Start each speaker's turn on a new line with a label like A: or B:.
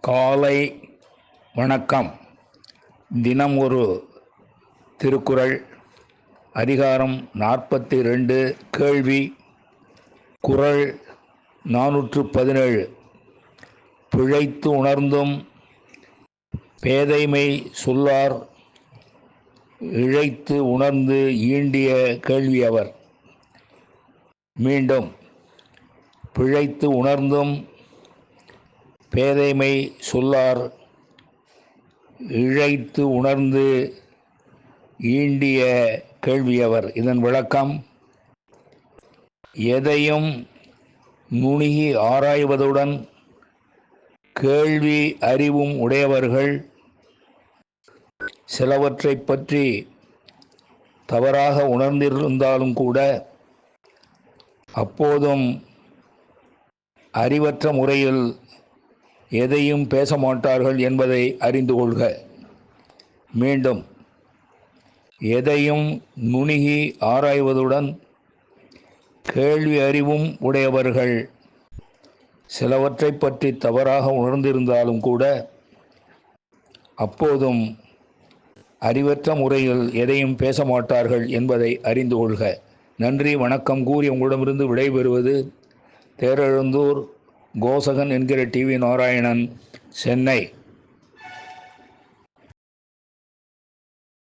A: காலை வணக்கம். தினம் ஒரு திருக்குறள். அதிகாரம் 42. கேள்வி. குறள் 417. பிழைத்து உணர்ந்தும் பேதைமை சொல்லார் இழைத்து உணர்ந்து ஈண்டிய கேள்வி அவர். மீண்டும். பிழைத்து உணர்ந்தும் பேதைமை சொல்லார் இழைத்து உணர்ந்து ஈண்டிய கேள்வியவர். இதன் விளக்கம்: எதையும் நுணுகி ஆராய்வதுடன் கேள்வி அறிவும் உடையவர்கள் சிலவற்றை பற்றி தவறாக உணர்ந்திருந்தாலும் கூட அப்போதும் அறிவற்ற முறையில் எதையும் பேச மாட்டார்கள் என்பதை அறிந்து கொள்க. மீண்டும். எதையும் நுணுகி ஆராய்வதுடன் கேள்வி அறிவும் உடையவர்கள் சிலவற்றை பற்றி தவறாக உணர்ந்திருந்தாலும் கூட அப்போதும் அறிவற்ற முறையில் எதையும் பேச மாட்டார்கள் என்பதை அறிந்து கொள்க. நன்றி, வணக்கம் கூறி உங்களிடமிருந்து விடைபெறுவது தேரெழுந்தூர் கோசகன் என்கிற டிவி நாராயணன், சென்னை.